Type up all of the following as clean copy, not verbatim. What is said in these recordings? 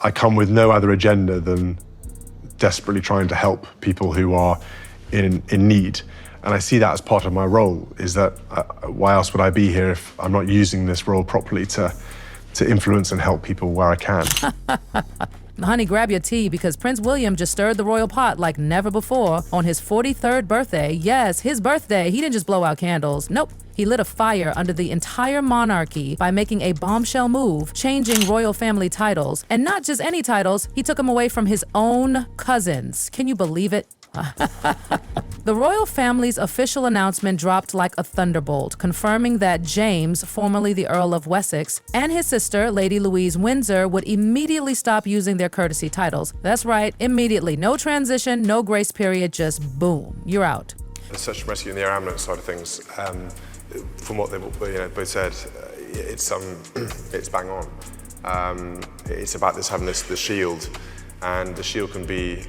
I come with no other agenda than desperately trying to help people who are in need. And I see that as part of my role, is that why else would I be here if I'm not using this role properly to influence and help people where I can. Honey, grab your tea, because Prince William just stirred the royal pot like never before on his 43rd birthday. Yes, his birthday. He didn't just blow out candles. Nope. He lit a fire under the entire monarchy by making a bombshell move, changing royal family titles. And not just any titles, he took them away from his own cousins. Can you believe it? The royal family's official announcement dropped like a thunderbolt, confirming that James, formerly the Earl of Wessex, and his sister, Lady Louise Windsor, would immediately stop using their courtesy titles. That's right, immediately. No transition, no grace period, just boom, you're out. The search and rescue and the air ambulance side of things, from what they've both said, it's bang on. It's about having the shield. And the shield can be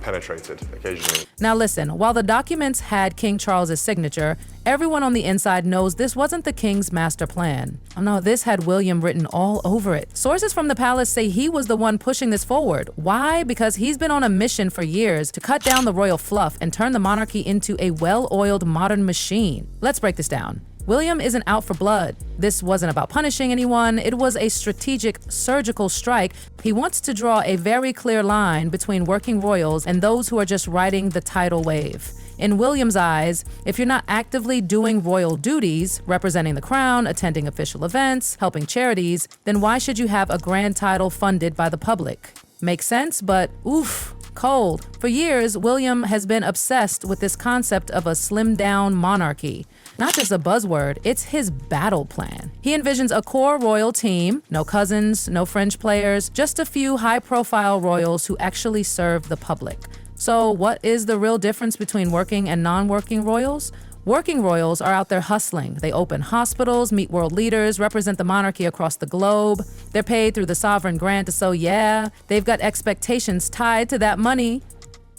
penetrated occasionally. Now listen, while the documents had King Charles's signature, everyone on the inside knows this wasn't the king's master plan. Oh no, this had William written all over it. Sources from the palace say he was the one pushing this forward. Why? Because he's been on a mission for years to cut down the royal fluff and turn the monarchy into a well-oiled modern machine. Let's break this down. William isn't out for blood. This wasn't about punishing anyone. It was a strategic, surgical strike. He wants to draw a very clear line between working royals and those who are just riding the tidal wave. In William's eyes, if you're not actively doing royal duties, representing the crown, attending official events, helping charities, then why should you have a grand title funded by the public? Makes sense, but oof. Cold. For years, William has been obsessed with this concept of a slimmed-down monarchy. Not just a buzzword, it's his battle plan. He envisions a core royal team, no cousins, no fringe players, just a few high-profile royals who actually serve the public. So what is the real difference between working and non-working royals? Working royals are out there hustling. They open hospitals, meet world leaders, represent the monarchy across the globe. They're paid through the sovereign grant, so yeah, they've got expectations tied to that money.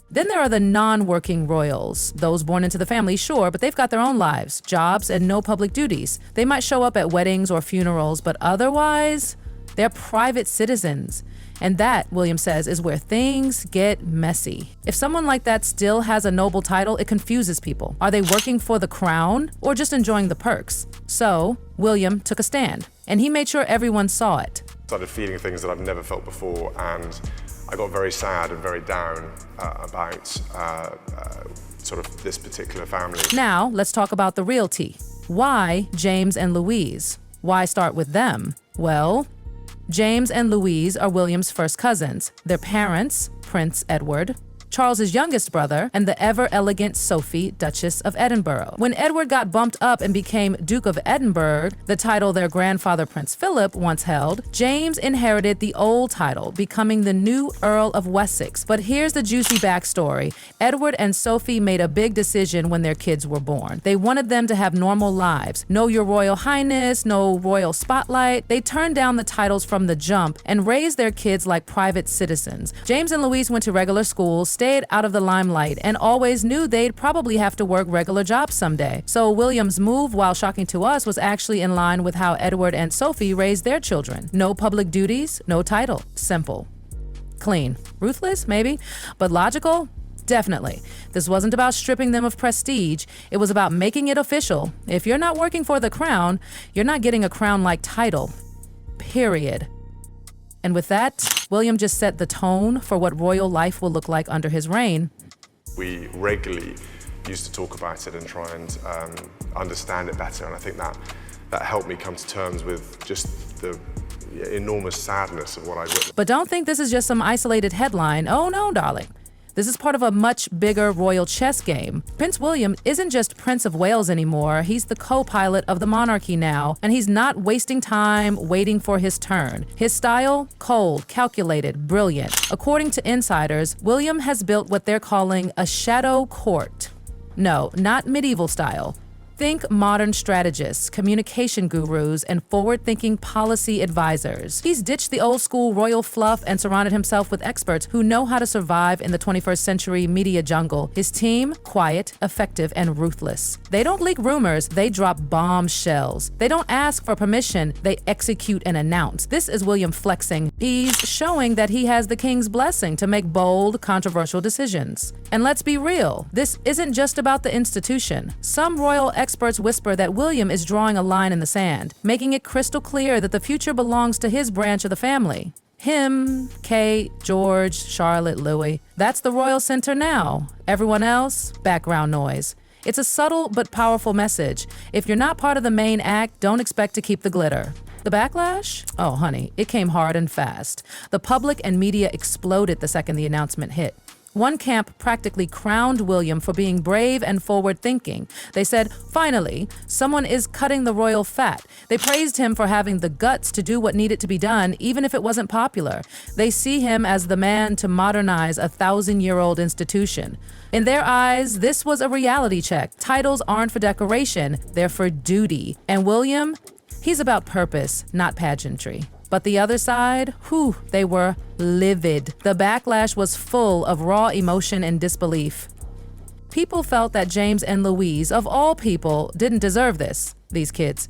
Then there are the non-working royals, those born into the family, sure, but they've got their own lives, jobs, and no public duties. They might show up at weddings or funerals, but otherwise, they're private citizens. And that, William says, is where things get messy. If someone like that still has a noble title, it confuses people. Are they working for the crown or just enjoying the perks? So, William took a stand, and he made sure everyone saw it. I started feeling things that I've never felt before, and I got very sad and very down about sort of this particular family. Now, let's talk about the real tea. Why James and Louise? Why start with them? Well, James and Louise are William's first cousins. Their parents, Prince Edward, Charles's youngest brother, and the ever-elegant Sophie, Duchess of Edinburgh. When Edward got bumped up and became Duke of Edinburgh, the title their grandfather Prince Philip once held, James inherited the old title, becoming the new Earl of Wessex. But here's the juicy backstory. Edward and Sophie made a big decision when their kids were born. They wanted them to have normal lives. No Your Royal Highness, no royal spotlight. They turned down the titles from the jump and raised their kids like private citizens. James and Louise went to regular schools, stayed out of the limelight, and always knew they'd probably have to work regular jobs someday. So William's move, while shocking to us, was actually in line with how Edward and Sophie raised their children. No public duties, no title. Simple. Clean. Ruthless, maybe, but logical? Definitely. This wasn't about stripping them of prestige. It was about making it official. If you're not working for the crown, you're not getting a crown-like title. Period. And with that, William just set the tone for what royal life will look like under his reign. We regularly used to talk about it and try and understand it better, and I think that helped me come to terms with just the enormous sadness of what I witnessed. But don't think this is just some isolated headline. Oh no, darling. This is part of a much bigger royal chess game. Prince William isn't just Prince of Wales anymore. He's the co-pilot of the monarchy now, and he's not wasting time waiting for his turn. His style? Cold, calculated, brilliant. According to insiders, William has built what they're calling a shadow court. No, not medieval style. Think modern strategists, communication gurus, and forward-thinking policy advisors. He's ditched the old-school royal fluff and surrounded himself with experts who know how to survive in the 21st century media jungle. His team, quiet, effective, and ruthless. They don't leak rumors, they drop bombshells. They don't ask for permission, they execute and announce. This is William flexing. He's showing that he has the king's blessing to make bold, controversial decisions. And let's be real, this isn't just about the institution. Some royal experts whisper that William is drawing a line in the sand, making it crystal clear that the future belongs to his branch of the family. Him, Kate, George, Charlotte, Louis. That's the royal center now. Everyone else, background noise. It's a subtle but powerful message. If you're not part of the main act, don't expect to keep the glitter. The backlash? Oh, honey, it came hard and fast. The public and media exploded the second the announcement hit. One camp practically crowned William for being brave and forward-thinking. They said, finally, someone is cutting the royal fat. They praised him for having the guts to do what needed to be done, even if it wasn't popular. They see him as the man to modernize a 1,000-year-old institution. In their eyes, this was a reality check. Titles aren't for decoration, they're for duty. And William, he's about purpose, not pageantry. But the other side, they were livid. The backlash was full of raw emotion and disbelief. People felt that James and Louise, of all people, didn't deserve this, these kids.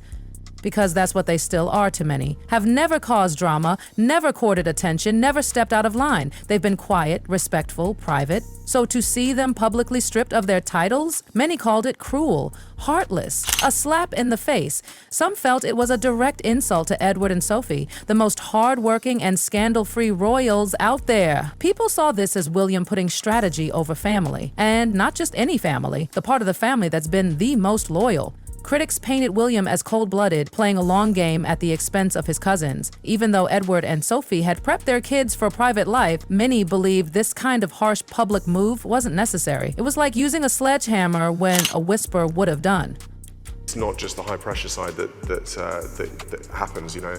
Because that's what they still are to many, have never caused drama, never courted attention, never stepped out of line. They've been quiet, respectful, private. So to see them publicly stripped of their titles, many called it cruel, heartless, a slap in the face. Some felt it was a direct insult to Edward and Sophie, the most hard-working and scandal-free royals out there. People saw this as William putting strategy over family. And not just any family, the part of the family that's been the most loyal. Critics painted William as cold-blooded, playing a long game at the expense of his cousins. Even though Edward and Sophie had prepped their kids for private life, many believed this kind of harsh public move wasn't necessary. It was like using a sledgehammer when a whisper would have done. It's not just the high-pressure side that happens, you know.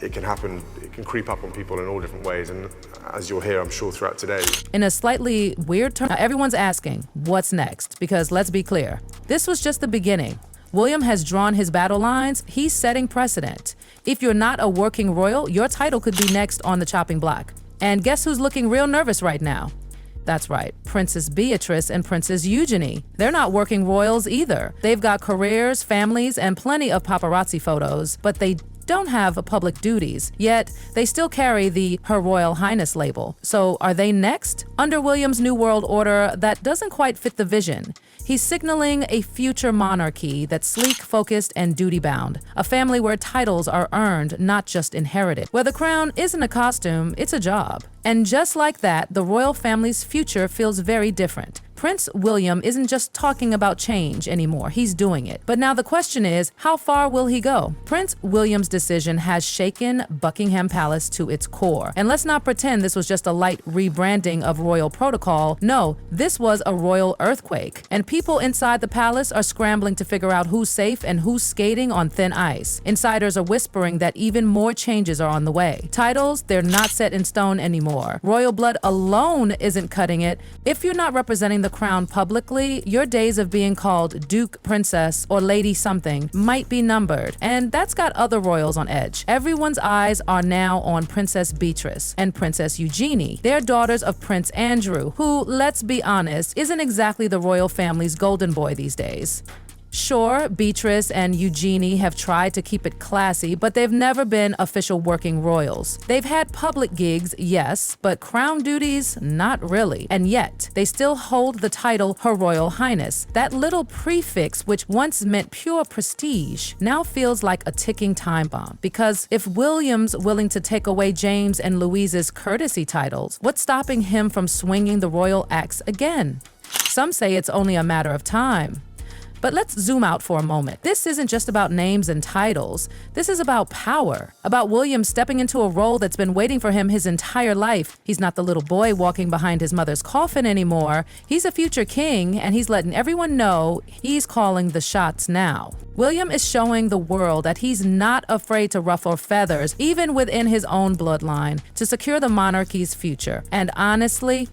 It can happen, it can creep up on people in all different ways, and as you'll hear, I'm sure, throughout today. In a slightly weird turn, everyone's asking, what's next? Because let's be clear, this was just the beginning. William has drawn his battle lines, he's setting precedent. If you're not a working royal, your title could be next on the chopping block. And guess who's looking real nervous right now? That's right, Princess Beatrice and Princess Eugenie. They're not working royals either. They've got careers, families, and plenty of paparazzi photos, but they don't have public duties, yet they still carry the Her Royal Highness label. So are they next? Under William's New World Order, that doesn't quite fit the vision. He's signaling a future monarchy that's sleek, focused, and duty-bound. A family where titles are earned, not just inherited. Where the crown isn't a costume, it's a job. And just like that, the royal family's future feels very different. Prince William isn't just talking about change anymore, he's doing it. But now the question is, how far will he go? Prince William's decision has shaken Buckingham Palace to its core. And let's not pretend this was just a light rebranding of royal protocol. No, this was a royal earthquake. And people inside the palace are scrambling to figure out who's safe and who's skating on thin ice. Insiders are whispering that even more changes are on the way. Titles, they're not set in stone anymore. Royal blood alone isn't cutting it. If you're not representing the crown publicly, your days of being called Duke, Princess, or Lady something might be numbered. And that's got other royals on edge. Everyone's eyes are now on Princess Beatrice and Princess Eugenie. They're daughters of Prince Andrew, who, let's be honest, isn't exactly the royal family's golden boy these days. Sure, Beatrice and Eugenie have tried to keep it classy, but they've never been official working royals. They've had public gigs, yes, but crown duties, not really. And yet, they still hold the title Her Royal Highness. That little prefix, which once meant pure prestige, now feels like a ticking time bomb. Because if William's willing to take away James and Louise's courtesy titles, what's stopping him from swinging the royal axe again? Some say it's only a matter of time. But let's zoom out for a moment. This isn't just about names and titles. This is about power, about William stepping into a role that's been waiting for him his entire life. He's not the little boy walking behind his mother's coffin anymore. He's a future king, and he's letting everyone know he's calling the shots now. William is showing the world that he's not afraid to ruffle feathers, even within his own bloodline, to secure the monarchy's future. And honestly,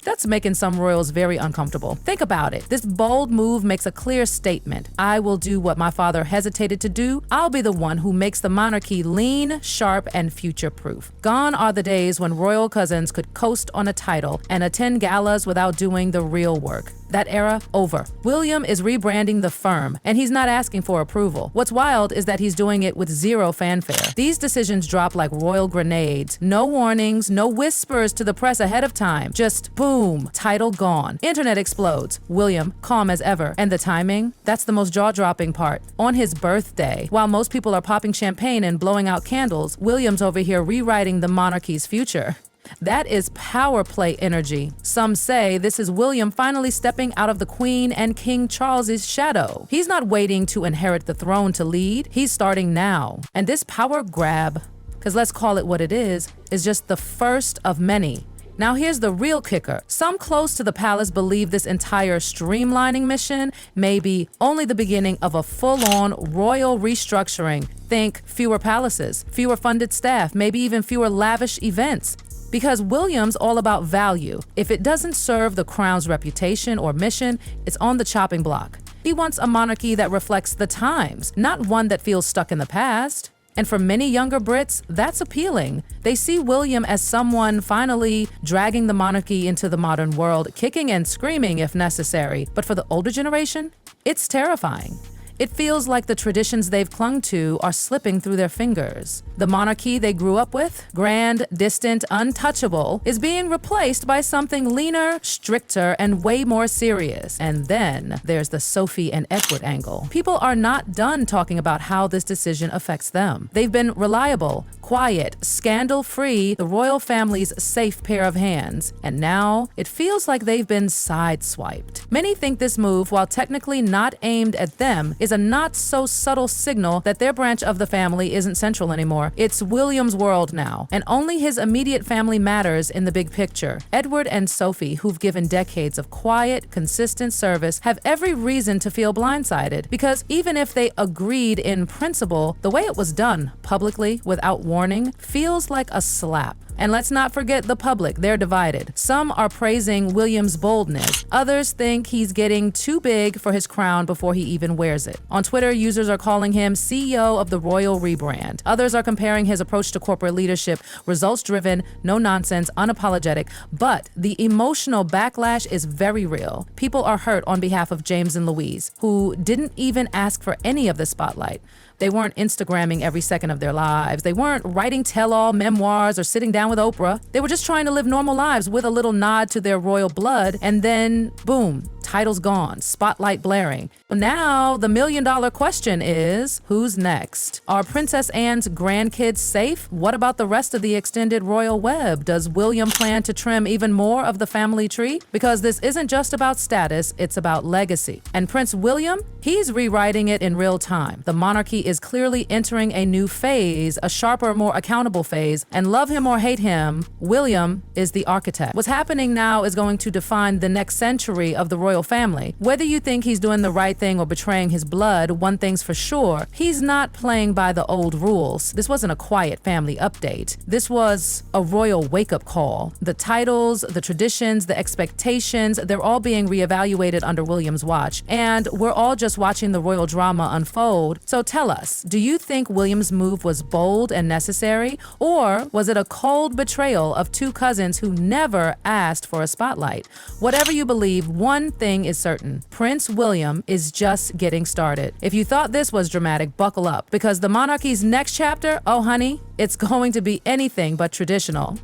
That's making some royals very uncomfortable. Think about it. This bold move makes a clear statement. I will do what my father hesitated to do. I'll be the one who makes the monarchy lean, sharp, and future-proof. Gone are the days when royal cousins could coast on a title and attend galas without doing the real work. That era, over. William is rebranding the firm, and he's not asking for approval. What's wild is that he's doing it with zero fanfare. These decisions drop like royal grenades. No warnings, no whispers to the press ahead of time. Just boom, title gone. Internet explodes. William, calm as ever. And the timing? That's the most jaw-dropping part. On his birthday, while most people are popping champagne and blowing out candles, William's over here rewriting the monarchy's future. That is power play energy. Some say this is William finally stepping out of the Queen and King Charles's shadow. He's not waiting to inherit the throne to lead. He's starting now. And this power grab, because let's call it what it is just the first of many. Now here's the real kicker. Some close to the palace believe this entire streamlining mission may be only the beginning of a full-on royal restructuring. Think fewer palaces, fewer funded staff, maybe even fewer lavish events. Because William's all about value. If it doesn't serve the crown's reputation or mission, it's on the chopping block. He wants a monarchy that reflects the times, not one that feels stuck in the past. And for many younger Brits, that's appealing. They see William as someone finally dragging the monarchy into the modern world, kicking and screaming if necessary. But for the older generation, it's terrifying. It feels like the traditions they've clung to are slipping through their fingers. The monarchy they grew up with, grand, distant, untouchable, is being replaced by something leaner, stricter, and way more serious. And then there's the Sophie and Edward angle. People are not done talking about how this decision affects them. They've been reliable, quiet, scandal-free, the royal family's safe pair of hands. And now it feels like they've been sideswiped. Many think this move, while technically not aimed at them, is a not-so-subtle signal that their branch of the family isn't central anymore. It's William's world now, and only his immediate family matters in the big picture. Edward and Sophie, who've given decades of quiet, consistent service, have every reason to feel blindsided, because even if they agreed in principle, the way it was done, publicly, without warning, feels like a slap. And let's not forget the public, they're divided. Some are praising William's boldness. Others think he's getting too big for his crown before he even wears it. On Twitter, users are calling him CEO of the royal rebrand. Others are comparing his approach to corporate leadership, results-driven, no nonsense, unapologetic. But the emotional backlash is very real. People are hurt on behalf of James and Louise, who didn't even ask for any of the spotlight. They weren't Instagramming every second of their lives. They weren't writing tell-all memoirs or sitting down with Oprah. They were just trying to live normal lives with a little nod to their royal blood, and then, boom, title's gone, spotlight blaring. Now, the million-dollar question is, who's next? Are Princess Anne's grandkids safe? What about the rest of the extended royal web? Does William plan to trim even more of the family tree? Because this isn't just about status, it's about legacy. And Prince William, he's rewriting it in real time. The monarchy is clearly entering a new phase, a sharper, more accountable phase, and love him or hate him, William is the architect. What's happening now is going to define the next century of the royal family. Whether you think he's doing the right thing or betraying his blood, one thing's for sure, he's not playing by the old rules. This wasn't a quiet family update. This was a royal wake-up call. The titles, the traditions, the expectations, they're all being reevaluated under William's watch. And we're all just watching the royal drama unfold. So tell us, do you think William's move was bold and necessary? Or was it a cold betrayal of two cousins who never asked for a spotlight? Whatever you believe, one thing is certain. Prince William is just getting started. If you thought this was dramatic, buckle up, because the monarchy's next chapter, oh honey, it's going to be anything but traditional.